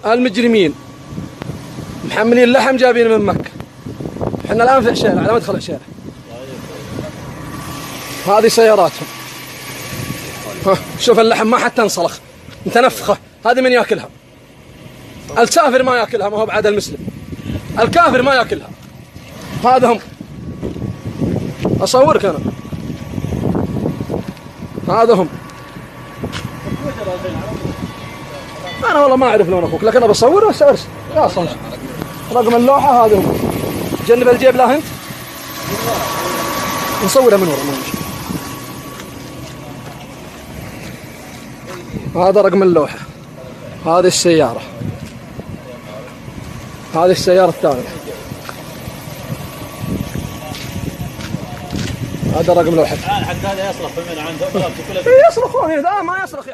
المجرمين محملين لحم جايبين من مكة. احنا الآن في عشيرة على مدخل عشيرة. هذه سياراتهم. شوف اللحم ما حتى انصلخ متنفخة. هذه من ياكلها؟ الكافر ما ياكلها، ما هو بعد المسلم. الكافر ما ياكلها. هذا هم. أصورك أنا. هذا هم. أنا والله ما أعرف لون أخوك، لكن أنا بصور بس أرسل. يا صنش. رقم اللوحة هذا هم. جنب الجيب لا أنت. نصورها من ورا ما نمشي. هذا رقم اللوحة. هذه السيارة. هذه السيارة الثانية. هذا رقم لوحة. حتى هذا يصرخ من عنده. يصرخون، لا ما يصرخ.